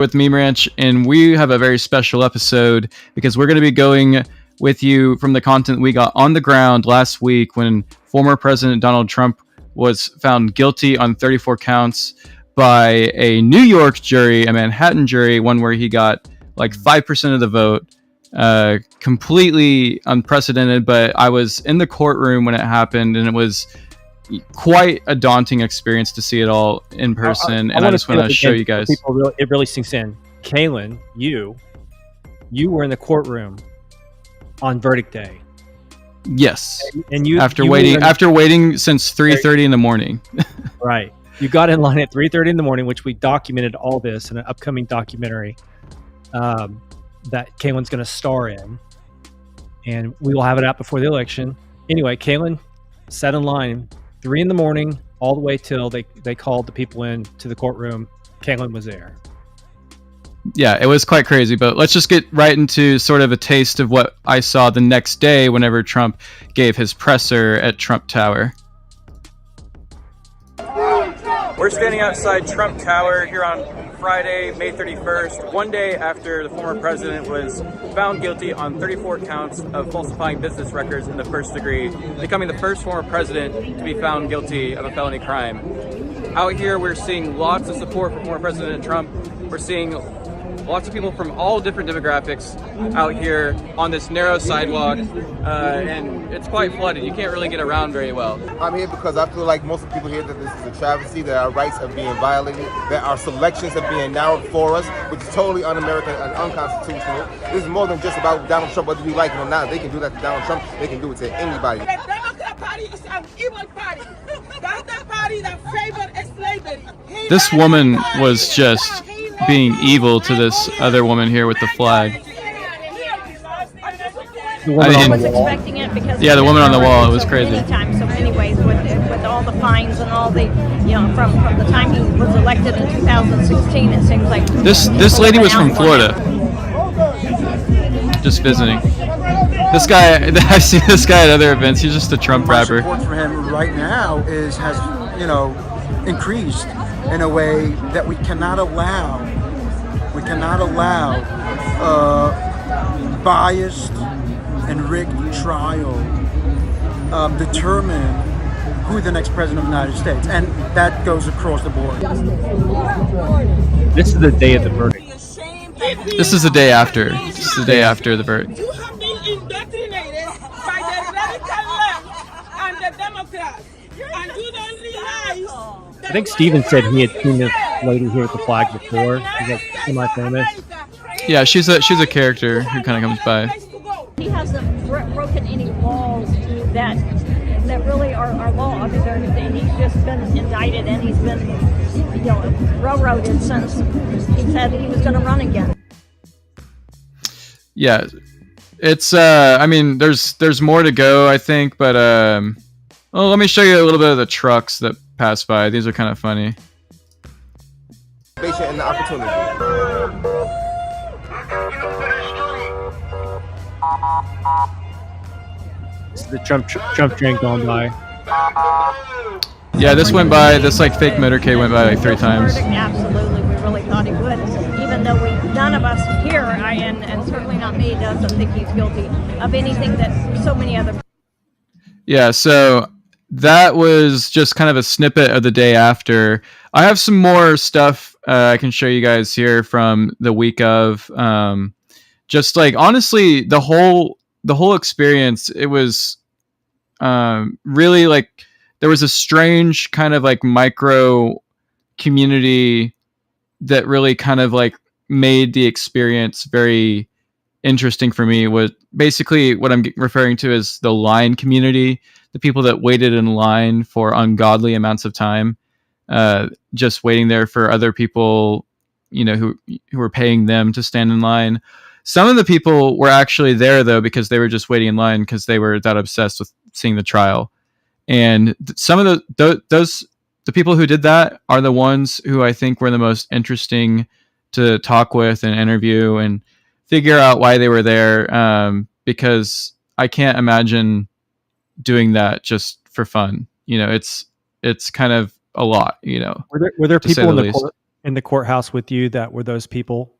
with Meme Ranch, and we have a very special episode because we're going to be going with you from the content we got on the ground last week when former President Donald Trump was found guilty on 34 counts by a New York jury, a Manhattan jury, one where he got like 5% of the vote. Completely unprecedented, but I was in the courtroom when it happened, and it was quite a daunting experience to see it all in person. And I just want to show you guys. It really sinks in. Kaylin, you were in the courtroom on verdict day. Yes. And you after waiting since 3:30 in the morning. Right. You got in line at 3:30 in the morning, which we documented all this in an upcoming documentary that Kaylin's going to star in, and we will have it out before the election. Anyway, Kaylin sat in line 3 in the morning all the way till they called the people in to the courtroom. Kaylin was there. Yeah, it was quite crazy, but let's just get right into sort of a taste of what I saw the next day whenever Trump gave his presser at Trump Tower. We're standing outside Trump Tower here on Friday, May 31st, one day after the former president was found guilty on 34 counts of falsifying business records in the first degree, becoming the first former president to be found guilty of a felony crime. Out here, we're seeing lots of support for former President Trump. We're seeing lots of people from all different demographics out here on this narrow sidewalk, and it's quite flooded. You can't really get around very well. I'm here because I feel like most of the people here that this is a travesty, that our rights are being violated, that our selections are being narrowed for us, which is totally un-American and unconstitutional. This is more than just about Donald Trump, whether we like him or not. They can do that to Donald Trump. They can do it to anybody. The Democrat Party is an evil party. That's the party that favors slavery. This woman was just being evil to this other woman here with the flag. I was expecting it because yeah, the woman on the wall, it was crazy. Anytime. So anyways, with all the fines and all the, from the time he was elected in 2016, it seems like this lady was from Florida, just visiting. This guy, I see this guy at other events. He's just a Trump rapper. Support for him right now has increased in a way that we cannot allow. We cannot allow biased and rigged trial determine who the next president of the United States, and that goes across the board. This is the day of the verdict. This is the day after. This is the day after the verdict. You have been indoctrinated by the radical left and the Democrats, and you don't realize. I think Steven said he had seen this lady here with the flag before. She's like semi-famous. Yeah, she's a character who kind of comes by. he hasn't broken any laws that really are law. He's just been indicted and he's been railroaded since he said he was going to run again. Yeah, it's I mean, there's more to go, I think, but well, let me show you a little bit of the trucks that pass by. These are kind of funny. And the opportunity. This is the Trump train going by. Yeah, this went by. This like fake motorcade went by like 3 times. Absolutely, we really thought he would. Even though none of us here, and certainly not me, doesn't think he's guilty of anything that so many other. Yeah, so that was just kind of a snippet of the day after. I have some more stuff I can show you guys here from the week of. Just like honestly, the whole experience, it was really like there was a strange kind of like micro community that really kind of like made the experience very interesting for me. Was basically what I'm referring to as the line community, the people that waited in line for ungodly amounts of time, just waiting there for other people, who were paying them to stand in line. Some of the people were actually there though because they were just waiting in line because they were that obsessed with seeing the trial. And some of the people who did that are the ones who I think were the most interesting to talk with and interview and figure out why they were there. Because I can't imagine doing that just for fun. It's kind of a lot. Were there people in the in the courthouse with you that were those people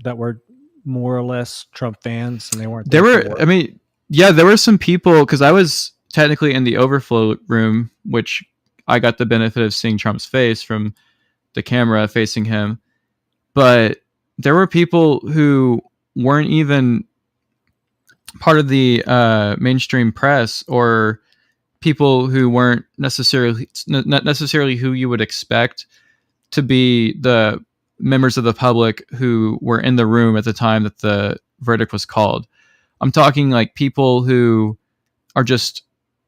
that were more or less Trump fans, and they weren't There there for were, work? I mean, yeah, there were some people, because I was technically in the overflow room, which I got the benefit of seeing Trump's face from the camera facing him. But there were people who weren't even part of the mainstream press, or people who weren't necessarily not necessarily who you would expect to be the members of the public who were in the room at the time that the verdict was called. I'm talking like people who are just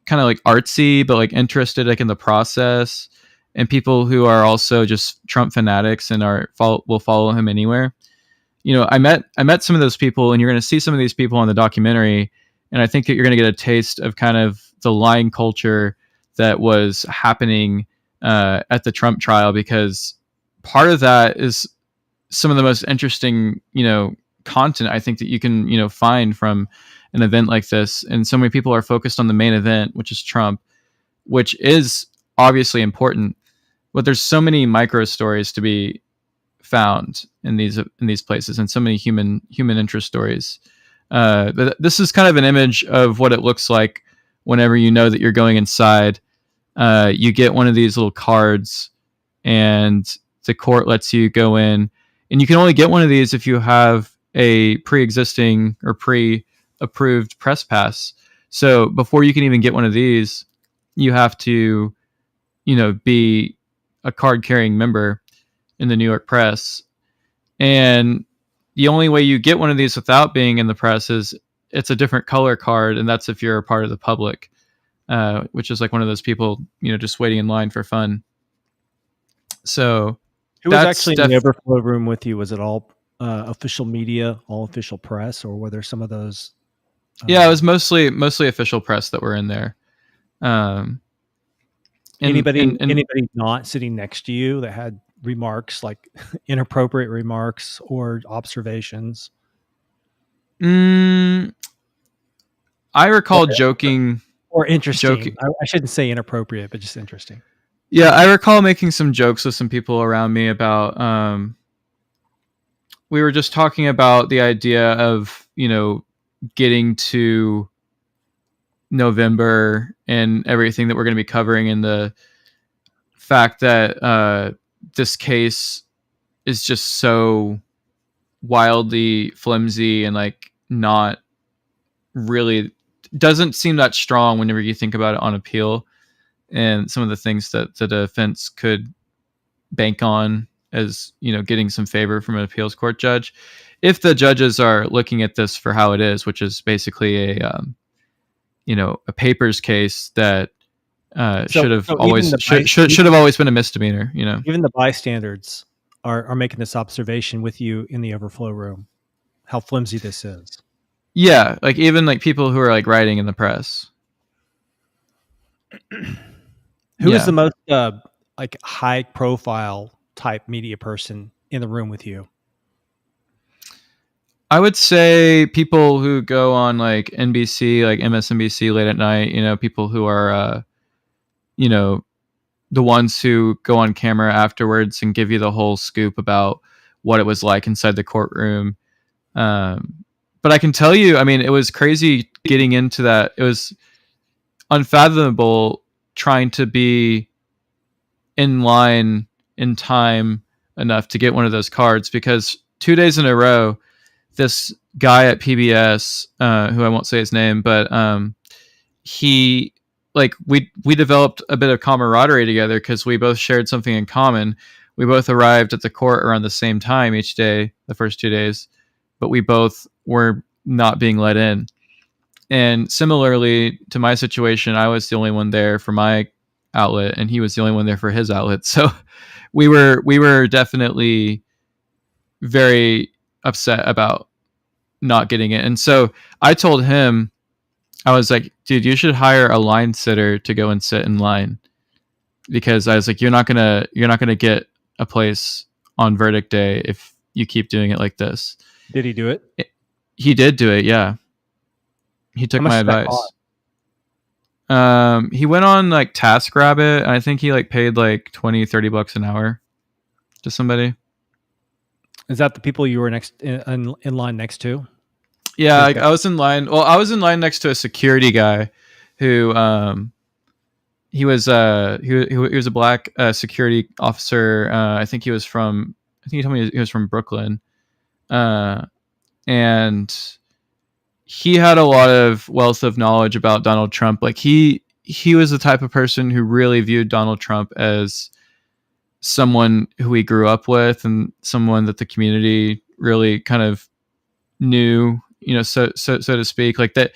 kind of like artsy, but like interested like in the process, and people who are also just Trump fanatics and will follow him anywhere. I met some of those people, and you're going to see some of these people in the documentary, and I think that you're going to get a taste of kind of the lying culture that was happening at the Trump trial, because part of that is some of the most interesting, content I think that you can, find from an event like this. And so many people are focused on the main event, which is Trump, which is obviously important, but there's so many micro stories to be found in these places, and so many human interest stories. But this is kind of an image of what it looks like whenever you know that you're going inside. You get one of these little cards, and the court lets you go in, and you can only get one of these if you have a pre-existing or pre-approved press pass. So before you can even get one of these, you have to, be a card-carrying member in the New York press. And the only way you get one of these without being in the press is it's a different color card, and that's if you're a part of the public, which is like one of those people, just waiting in line for fun. So Who was actually in the overflow room with you? Was it all official media, all official press, or were there some of those? Yeah, it was mostly official press that were in there. Anybody not sitting next to you that had remarks, like inappropriate remarks or observations? I recall joking or interesting. I shouldn't say inappropriate, but just interesting. Yeah, I recall making some jokes with some people around me about, we were just talking about the idea of, getting to November and everything that we're going to be covering, and the fact that this case is just so wildly flimsy and like not really, doesn't seem that strong whenever you think about it on appeal, and some of the things that the defense could bank on as, getting some favor from an appeals court judge, if the judges are looking at this for how it is, which is basically a papers case that should have always been a misdemeanor. Even the bystanders are making this observation with you in the overflow room, how flimsy this is. Yeah, like even like people who are like writing in the press. Who is the most like high profile type media person in the room with you? I would say people who go on like NBC, like MSNBC late at night, people who are, the ones who go on camera afterwards and give you the whole scoop about what it was like inside the courtroom. But I can tell you, I mean, it was crazy getting into that. It was unfathomable trying to be in line in time enough to get one of those cards, because 2 days in a row, this guy at PBS, who I won't say his name, but he, like, we developed a bit of camaraderie together because we both shared something in common. We both arrived at the court around the same time each day, the first 2 days, but we both were not being let in. And similarly to my situation, I was the only one there for my outlet, and he was the only one there for his outlet. So we were definitely very upset about not getting it. And so I told him, I was like, dude, you should hire a line sitter to go and sit in line, because I was like, you're not gonna get a place on verdict day if you keep doing it like this. Did he do it? He did do it. Yeah. He took my advice. He went on like TaskRabbit, and I think he like paid like $20-30 an hour to somebody. Is that the people you were in line next to? Yeah, I was in line. Well, I was in line next to a security guy who he was a black security officer. I think he told me he was from Brooklyn. And he had a lot of wealth of knowledge about Donald Trump. Like he was the type of person who really viewed Donald Trump as someone who he grew up with and someone that the community really kind of knew, so to speak. Like that,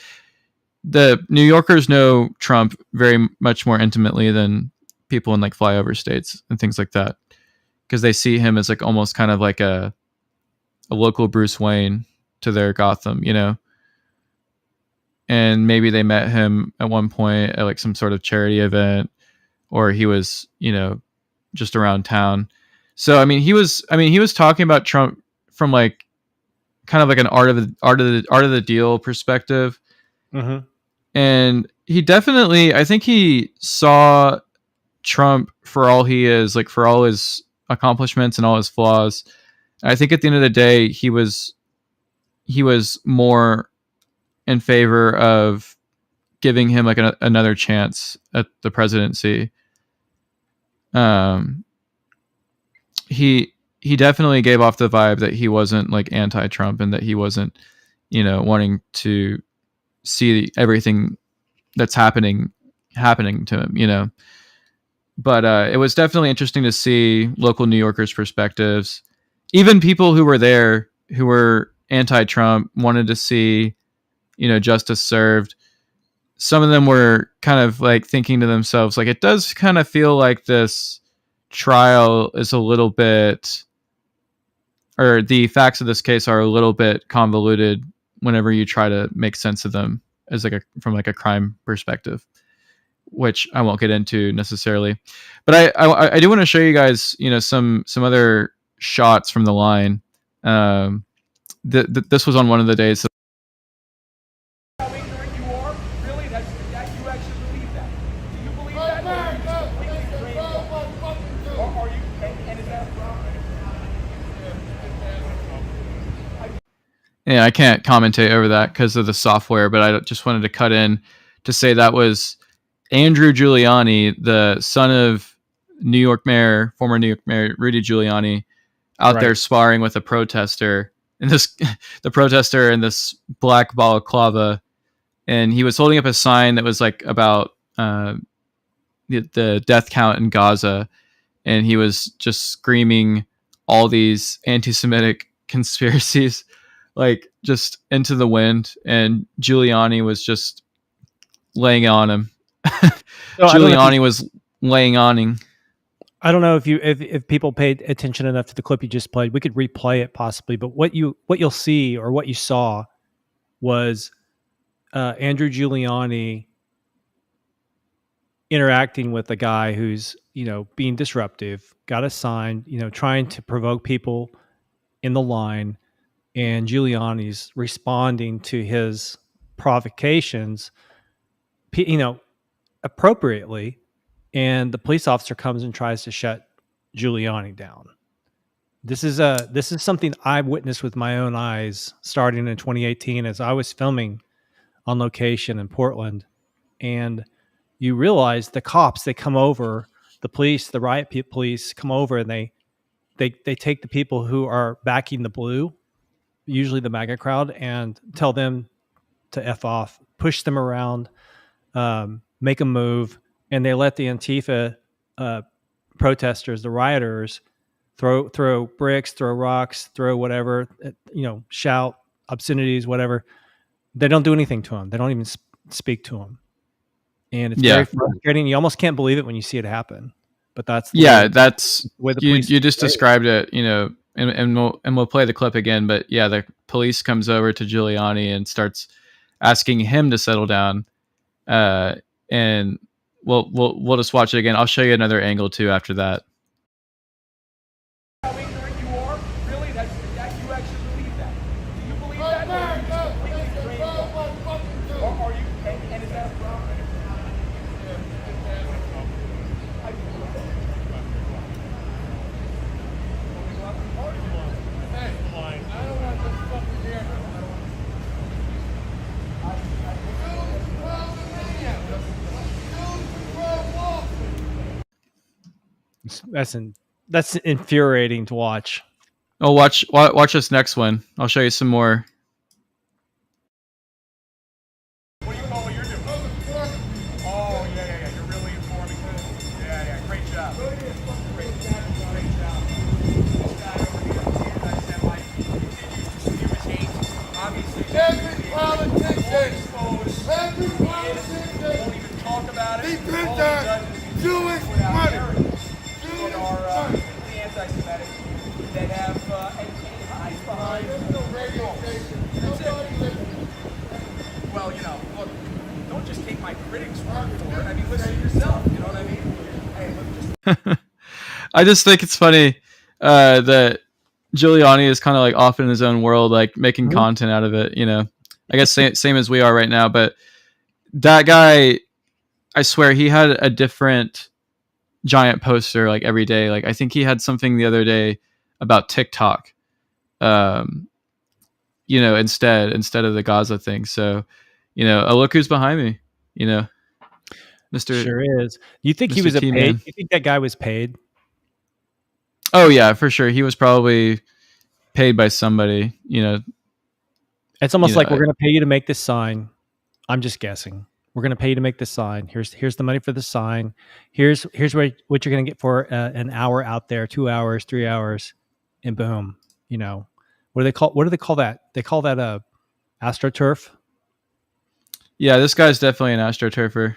the New Yorkers know Trump very much more intimately than people in like flyover states and things like that, because they see him as like almost kind of like a local Bruce Wayne to their Gotham, and maybe they met him at one point at like some sort of charity event, or he was, just around town. So he was talking about Trump from like kind of like an art of the deal perspective. Mm-hmm. And he definitely, I think he saw Trump for all he is, like for all his accomplishments and all his flaws. I think at the end of the day, he was more in favor of giving him like another chance at the presidency. He definitely gave off the vibe that he wasn't like anti-Trump and that he wasn't, wanting to see everything that's happening to him, But it was definitely interesting to see local New Yorkers' perspectives. Even people who were there who were anti-Trump wanted to see, justice served. Some of them were kind of like thinking to themselves, like, it does kind of feel like this trial is a little bit, or the facts of this case are a little bit convoluted whenever you try to make sense of them as like from a crime perspective, which I won't get into necessarily. But I do want to show you guys, some other shots from the line. This was on one of the days. Yeah, I can't commentate over that because of the software, but I just wanted to cut in to say that was Andrew Giuliani, the son of former New York Mayor Rudy Giuliani, out there sparring with a protester, and the protester in this black balaclava, and he was holding up a sign that was like about the death count in Gaza, and he was just screaming all these anti-Semitic conspiracies like just into the wind, and Giuliani was just laying on him. Giuliani was laying on him. I don't know if people paid attention enough to the clip you just played. We could replay it possibly, but what you'll see, or what you saw, was Andrew Giuliani interacting with a guy who's being disruptive, got a sign, trying to provoke people in the line, and Giuliani's responding to his provocations, appropriately, and the police officer comes and tries to shut Giuliani down. This is something I witnessed with my own eyes starting in 2018 as I was filming on location in Portland. And you realize the cops, they come over, the police, the riot police come over, and they take the people who are backing the blue, usually the MAGA crowd, and tell them to F off, push them around, make a move, and they let the Antifa protesters, the rioters, throw bricks, throw rocks, throw whatever, shout obscenities, whatever. They don't do anything to them. They don't even speak to them. And it's very frustrating. You almost can't believe it when you see it happen. But that's the way the police you just described it, and we'll play the clip again. But yeah, the police comes over to Giuliani and starts asking him to settle down. And we'll just watch it again. I'll show you another angle too after that. That's infuriating to watch. Oh, watch this next one. I'll show you some more. What do you call what you're doing? Oh, yeah. You're really informing. Yeah. Great job. Great job. This guy over here, anti-Semite, continues to spew his hate. Obviously, Every politician, every politician, won't even talk about it. he All thinks he that does is he Jewish put out money. narratives Jewish that are money. completely anti-Semitic, that have and hides behind. There's no radio station. Nobody listens. Well, look, don't just take my critics' word for it. I mean, listen to yourself. You know what I mean? Hey, look, just. I just think it's funny that Giuliani is kind of like off in his own world, like making content out of it. I guess same as we are right now. But that guy, I swear, he had a different giant poster like every day. Like I think he had something the other day about TikTok, instead of the Gaza thing. So, look who's behind me. Mr. Sure is. You think he Mr. was T-Man. paid? You think that guy was paid? Oh yeah, for sure. He was probably paid by somebody. It's almost like we're going to pay you to make this sign. I'm just guessing. We're going to pay you to make this sign. Here's the money for the sign. Here's what you're going to get for an hour out there, 2 hours, 3 hours, and boom. What do they call that? They call that AstroTurf. Yeah, this guy's definitely an AstroTurfer.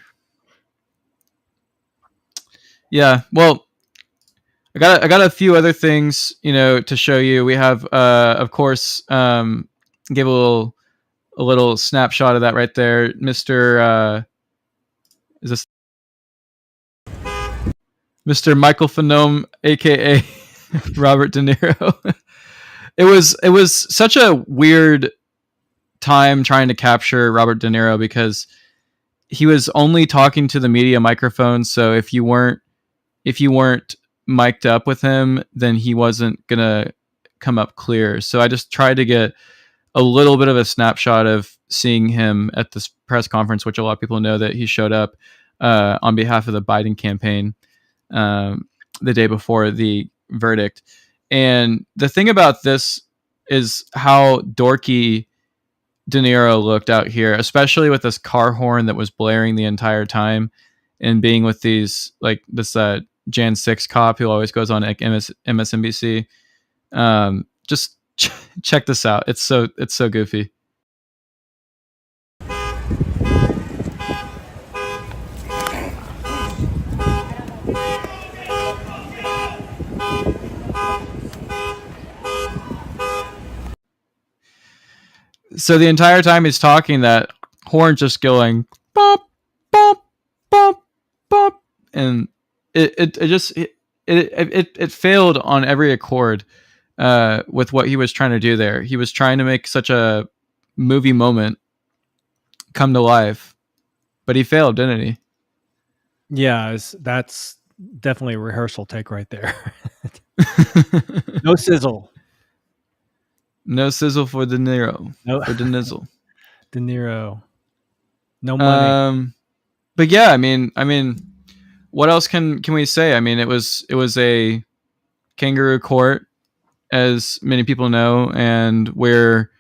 Yeah, well, I got a few other things, to show you. We have, of course, give a little snapshot of that right there, Mr. Is this Mr. Michael Phenome, aka Robert De Niro? It was such a weird time trying to capture Robert De Niro because he was only talking to the media microphone. So if you weren't mic'd up with him, then he wasn't gonna come up clear. So I just tried to get a little bit of a snapshot of seeing him at this press conference, which a lot of people know that he showed up on behalf of the Biden campaign the day before the verdict. And the thing about this is how dorky De Niro looked out here, especially with this car horn that was blaring the entire time and being with this Jan 6 cop who always goes on like MSNBC. Just check this out. It's so goofy. So the entire time he's talking, that horn just going bump, bump, bump, bump, and it failed on every accord with what he was trying to do there. He was trying to make such a movie moment come to life, but he failed, didn't he? Yeah, that's definitely a rehearsal take right there. No sizzle. No sizzle for De Niro. No. For De Nizzle. De Niro. No money. But yeah, I mean, what else can we say? I mean, it was a kangaroo court, as many people know, and we're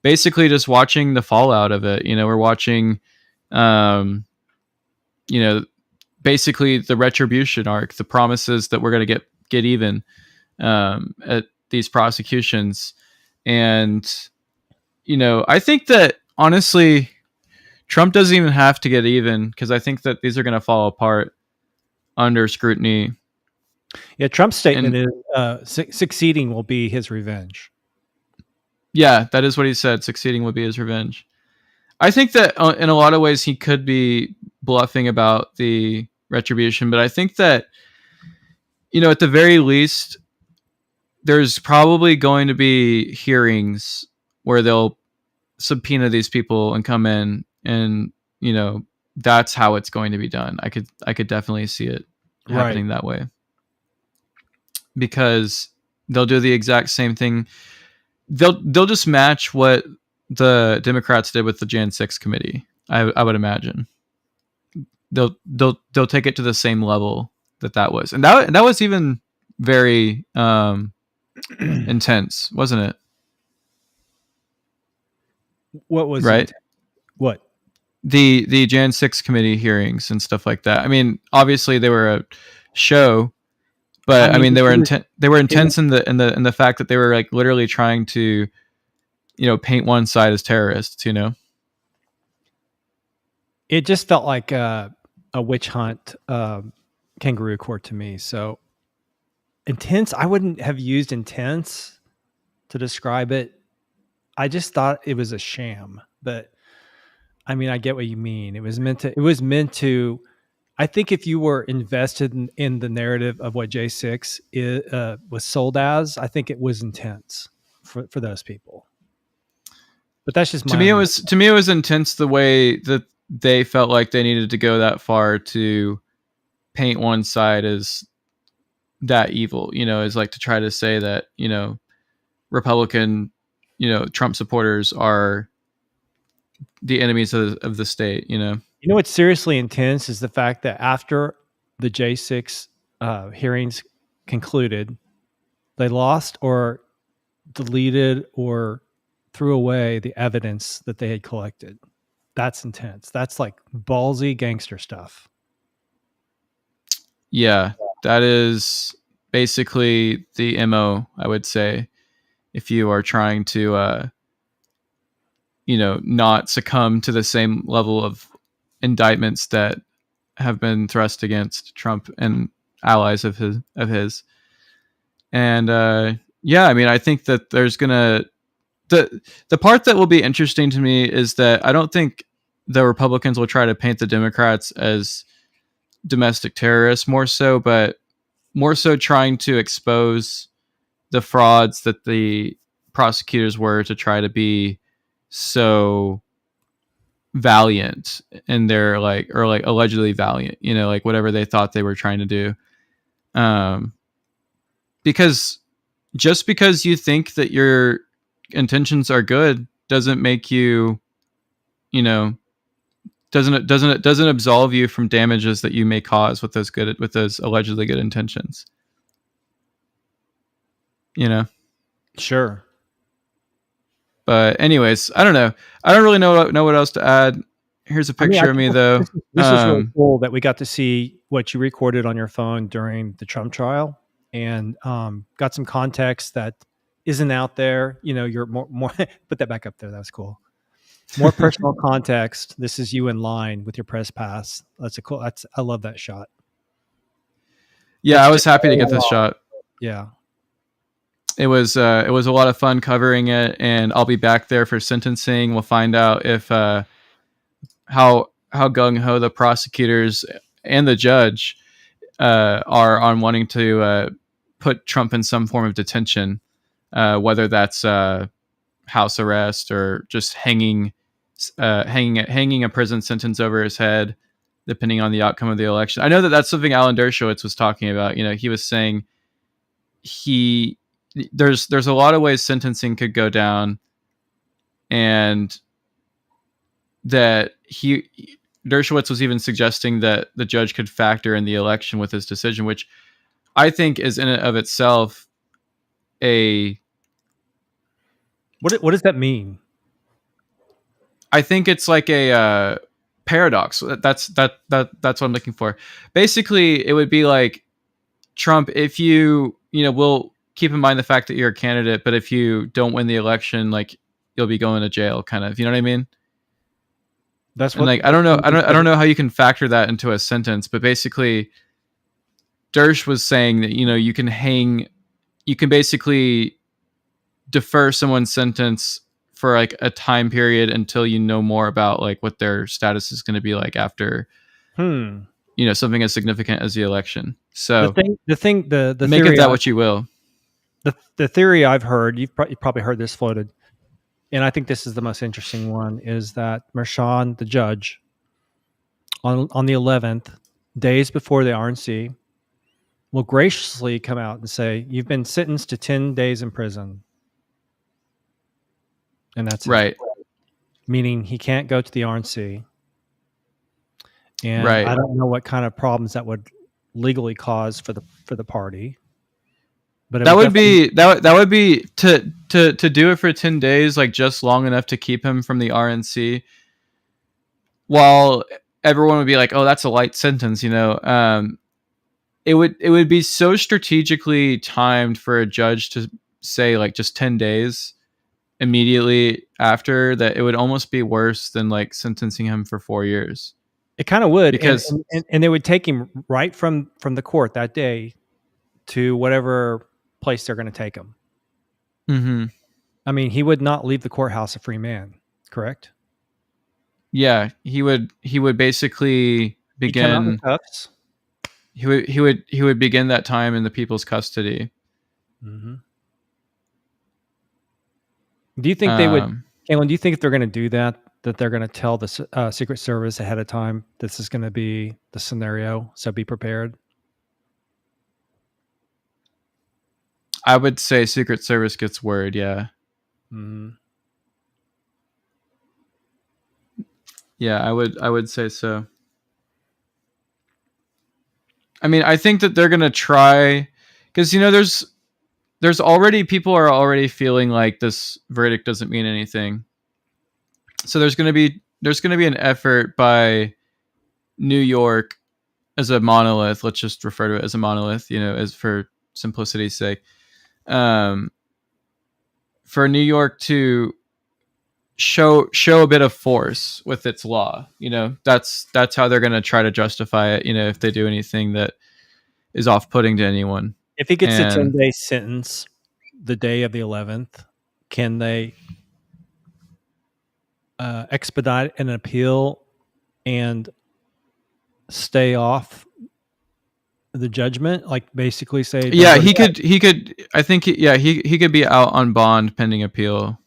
basically just watching the fallout of it. We're watching, basically the retribution arc, the promises that we're going to get even at these prosecutions. And, I think that honestly, Trump doesn't even have to get even, because I think that these are going to fall apart under scrutiny. Yeah, Trump's statement is succeeding will be his revenge. Yeah, that is what he said. Succeeding would be his revenge. I think that in a lot of ways he could be bluffing about the retribution, but I think that, at the very least, there's probably going to be hearings where they'll subpoena these people and come in, and that's how it's going to be done. I could definitely see it happening that way, because they'll do the exact same thing. They'll just match what the Democrats did with the Jan 6 committee. I would imagine they'll take it to the same level that was, and that was even very intense, wasn't it? What was right? What? The Jan 6 committee hearings and stuff like that. I mean, obviously they were a show, but I mean they were intense in the fact that they were like literally trying to, paint one side as terrorists. It just felt like a witch hunt, kangaroo court to me. So intense. I wouldn't have used intense to describe it. I just thought it was a sham, but I mean, I get what you mean. It was meant to, I think if you were invested in the narrative of what J6 was sold as, I think it was intense for those people. But that's just to me. It was intense the way that they felt like they needed to go that far to paint one side as that evil. Is like to try to say that Republican, Trump supporters are the enemies of the state. What's seriously intense is the fact that after the J6 hearings concluded, they lost or deleted or threw away the evidence that they had collected. That's intense. That's like ballsy gangster stuff. Yeah, that is basically the MO, I would say, if you are trying to, not succumb to the same level of indictments that have been thrust against Trump and allies of his. And yeah, I mean, I think that there's gonna the part that will be interesting to me is that I don't think the Republicans will try to paint the Democrats as domestic terrorists more so trying to expose the frauds that the prosecutors were to try to be so valiant in their allegedly valiant, like whatever they thought they were trying to do. Because just because you think that your intentions are good doesn't make you, doesn't absolve you from damages that you may cause with those allegedly good intentions. Sure. But anyways, I don't know. I don't really know what else to add. Here's a picture of me though. This is really cool that we got to see what you recorded on your phone during the Trump trial, and got some context that isn't out there. You're more put that back up there. That was cool. More personal context. This is you in line with your press pass. I love that shot. Yeah, I was happy to get this shot. Yeah. It was a lot of fun covering it, and I'll be back there for sentencing. We'll find out if how gung ho the prosecutors and the judge are on wanting to put Trump in some form of detention, whether that's house arrest or just hanging a prison sentence over his head, depending on the outcome of the election. I know that that's something Alan Dershowitz was talking about. He was saying there's a lot of ways sentencing could go down, and that Dershowitz was even suggesting that the judge could factor in the election with his decision, which I think is in and of itself a... What does that mean? I think it's like a paradox. That's what I'm looking for. Basically, it would be like, Trump, if we'll keep in mind the fact that you're a candidate, but if you don't win the election, like, you'll be going to jail, kind of. You know what I mean? That's what. And I don't know how you can factor that into a sentence, but basically, Dersh was saying that you can basically defer someone's sentence for like a time period until you know more about like what their status is going to be like after something as significant as the election. So the thing make of that what you will. The theory I've heard, you've probably heard this floated, and I think this is the most interesting one, is that Merchan, the judge, on the 11th, days before the RNC, will graciously come out and say, you've been sentenced to 10 days in prison. And that's right. It. Meaning he can't go to the RNC. And right. I don't know what kind of problems that would legally cause for the party. But it That would be that would be to do it for 10 days, like just long enough to keep him from the RNC, while everyone would be like, "Oh, that's a light sentence," you know. It would be so strategically timed for a judge to say like just 10 days immediately after that it would almost be worse than like sentencing him for 4 years. It kind of would, Because and they would take him right from the court that day to whatever place they're going to take him. mm-hmm. I mean, he would not leave the courthouse a free man, correct? Yeah, he would basically begin. He'd come out in cuffs. He would begin that time in the people's custody. Mm-hmm. Do you think they would, Caitlin? Do you think if they're going to do that, that they're going to tell the Secret Service ahead of time this is going to be the scenario, so be prepared? I would say Secret Service gets word. Yeah. Mm-hmm. Yeah, I would say so. I mean, I think that they're gonna try, because you know, there's already people are already feeling like this verdict doesn't mean anything. So there's gonna be an effort by New York as a monolith. Let's just refer to it as a monolith, you know, as for simplicity's sake. For New York to show a bit of force with its law, you know, that's how they're going to try to justify it, you know, if they do anything that is off-putting to anyone. If he gets a 10-day sentence the day of the 11th, can they expedite an appeal and stay off the judgment, like basically say, yeah, he could I think he could be out on bond pending appeal.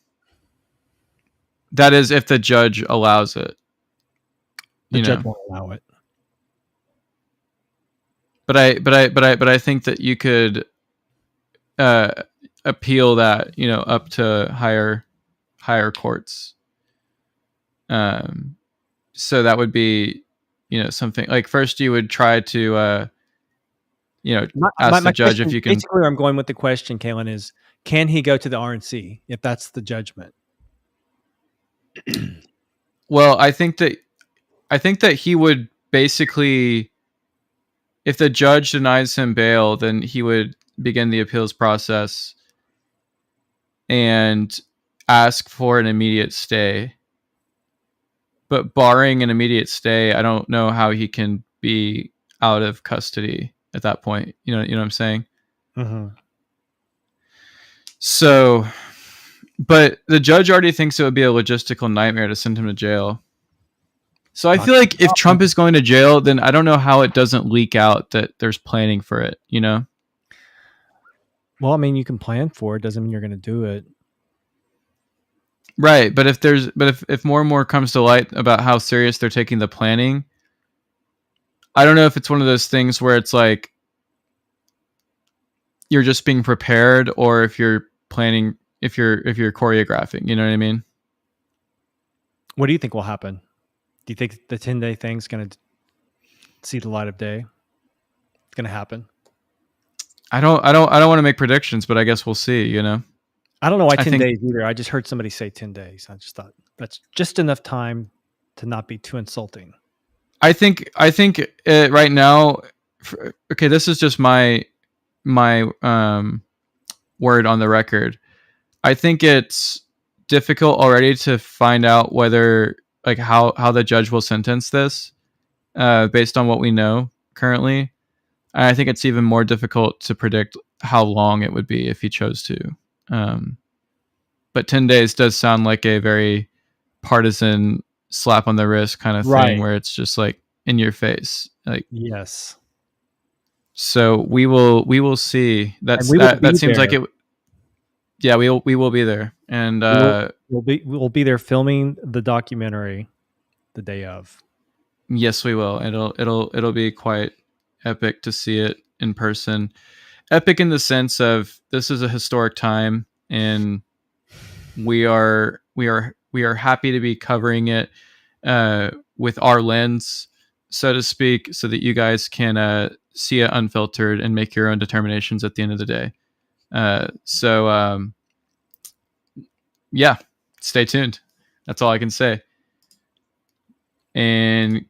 That is, if the judge allows it. The judge won't allow it. But I think that you could appeal that, you know, up to higher courts. So that would be, you know, something like first you would try to you know, ask the judge if you can. Basically, where I'm going with the question, Caitlin, is can he go to the RNC if that's the judgment? Well, I think that he would basically, if the judge denies him bail, then he would begin the appeals process and ask for an immediate stay. But barring an immediate stay, I don't know how he can be out of custody at that point. You know what I'm saying? Mm-hmm. So, but the judge already thinks it would be a logistical nightmare to send him to jail. So I feel like if Trump is going to jail, then I don't know how it doesn't leak out that there's planning for it, you know? Well, I mean, you can plan for it. Doesn't mean you're going to do it. Right. But if more and more comes to light about how serious they're taking the planning, I don't know if it's one of those things where it's like you're just being prepared, or if you're planning, if you're choreographing, you know what I mean? What do you think will happen? Do you think the 10-day thing's going to see the light of day? It's going to happen. I don't want to make predictions, but I guess we'll see, you know? I don't know why 10 days either. I just heard somebody say 10 days. I just thought that's just enough time to not be too insulting. I think right now, okay, this is just my word on the record. I think it's difficult already to find out whether, like, how the judge will sentence this based on what we know currently. And I think it's even more difficult to predict how long it would be if he chose to. But 10 days does sound like a very partisan slap on the wrist kind of thing, where it's just like in your face. Like, yes. So we will see. That seems like it. Yeah, we will be there, and we'll be there filming the documentary the day of. Yes, we will. It'll be quite epic to see it in person. Epic in the sense of this is a historic time, and we are happy to be covering it with our lens so to speak, so that you guys can see it unfiltered and make your own determinations at the end of the day. Yeah, stay tuned. That's all I can say. And